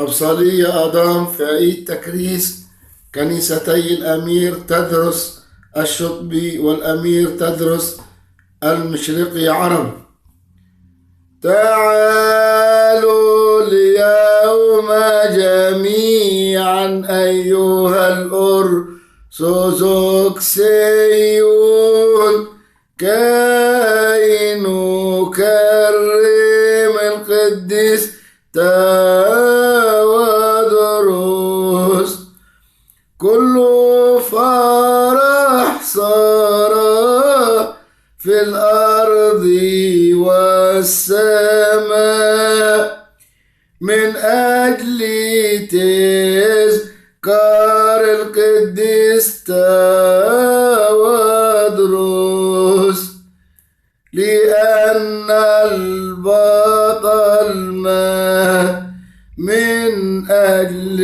أبصالية أضام في عيد تكريس كنيستي الأمير تدرس الشطبي والأمير تدرس المشرقي عرب. تعالوا اليوم جميعا أيها الأرثوذكسيون كي نكرم القديس تودروس. كل فرح صار في الأرض والسماء من أجل تذكار القديس تودروس، لأن البطل مات من أجل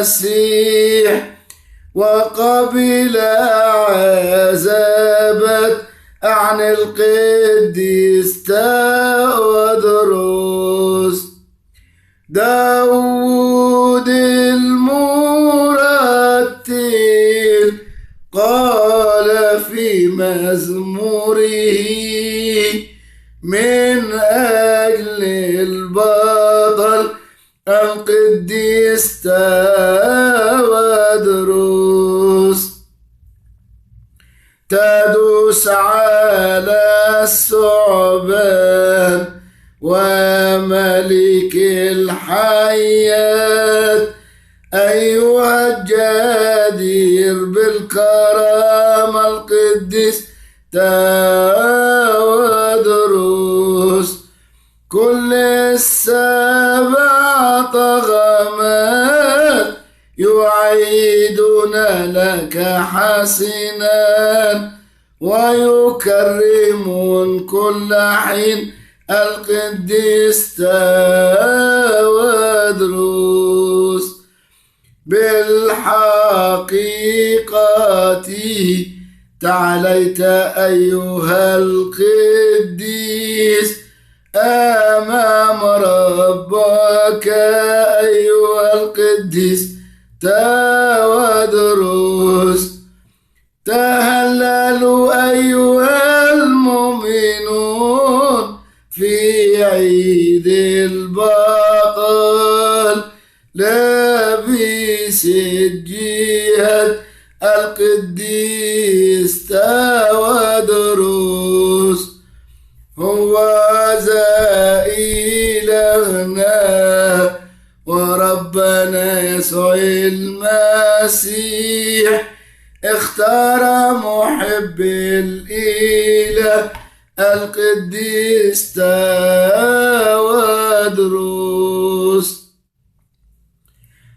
المسيح وقبل عذابت عن القديس تودروس. داود المرتل قال في مزموره من أجل البطل القديس تودروس. تدوس على الثعبان وملك الحياة أيها الجدير بالكرامة القديس تودروس. كل السبع طغمات يعيدون لك حسنا ويكرمون كل حين القديس تودروس. بالحقيقة تعاليت أيها القديس أمام ربك أيها القديس تودروس. تهللوا أيها المؤمنون في عيد البطل لابس الجهاد القديس تودروس. هو ذا إلهنا وربنا يسوع المسيح اختار محب الإله القديس تودروس.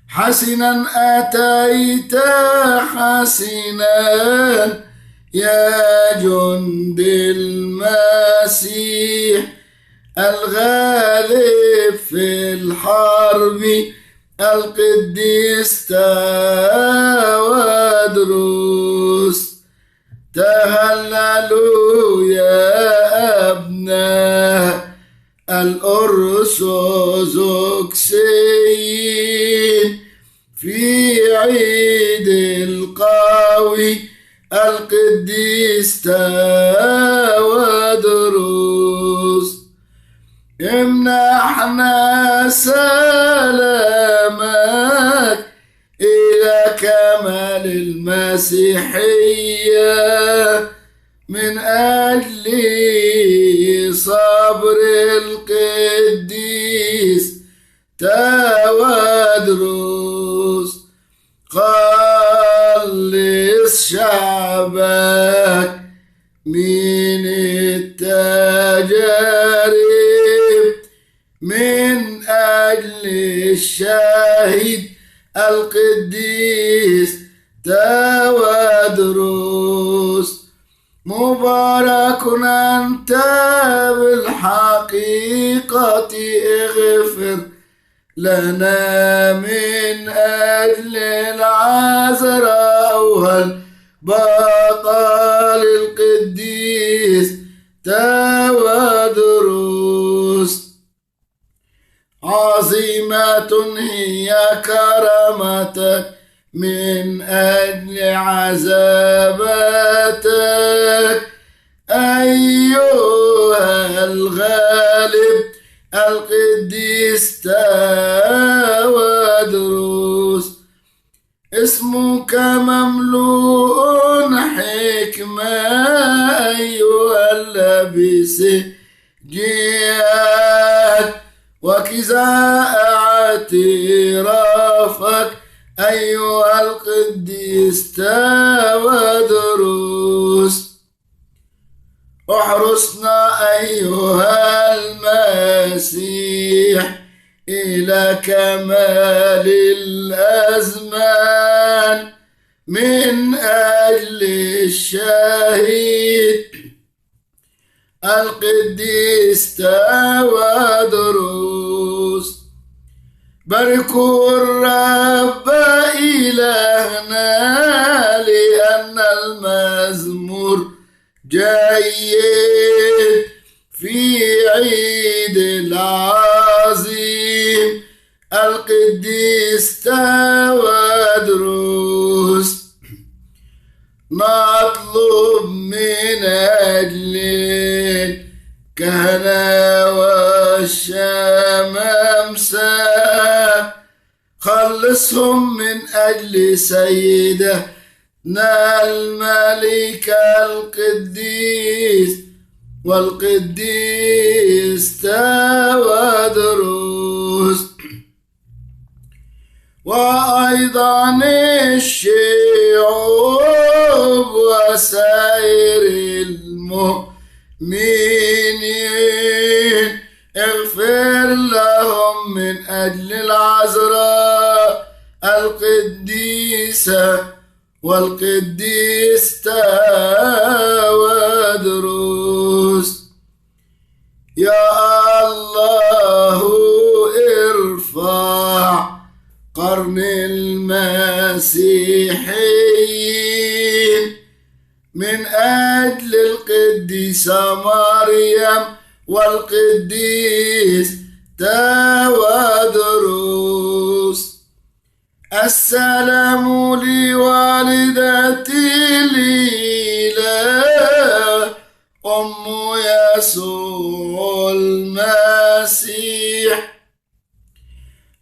حسنا أتيت حسنا يا جند المسيح الغالب في الحرب القديس تودروس. تهللوا يا أبناء الأرثوذكسيين في عيد القوي القديس تودروس. امنحنا سلامك إلى كمال المسيحية من أجل صبر القديس تودروس. خلص شعبك من التجارب من أجل الشهيد القديس تودروس. مبارك أنت بالحقيقة اغفر لنا من أجل العذراء والبطل القديس تودروس. عظيمة هي كرامتك من أجل عذاباتك أيها الغالب القديس تودروس. اسمك مملوء حكمة أيها اللبيس جهاد وكذا اعترافك أيها القديس تودروس. احرسنا أيها المسيح إلى كمال الأزمان من أجل الشهيد القديس تودروس. باركوا الرب إلهنا لأن المزمور جيد في عيد العظيم القديس تودروس. نطلب من أجل الكهنة والشمامسة خلصهم من أجل سيدنا الملك القديس والقديس تودروس. وأيضا الشعوب وسائر المؤمنين اغفر لهم من أجل العذراء القديسة والقديس تودروس. يا الله ارفع قرن المسيحيين من أجل القديسة مريم والقديس تودروس. السلام لوالدتي الإله أم يسوع المسيح.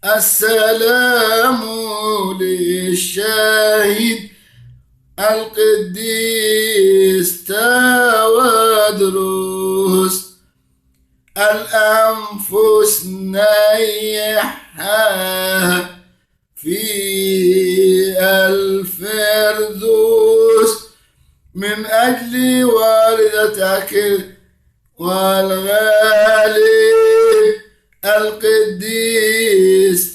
السلام للشهيد القديس تودروس. الأنفس نيحها في الفردوس من أجل والدتك والغالي القديس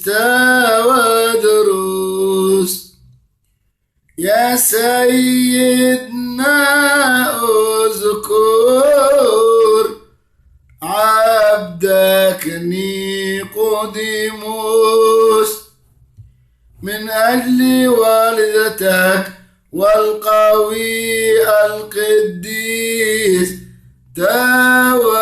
تودروس. يا سيدنا اذكر عبدك نيقوديموس من أجل والدتك والقوي القديس تودروس.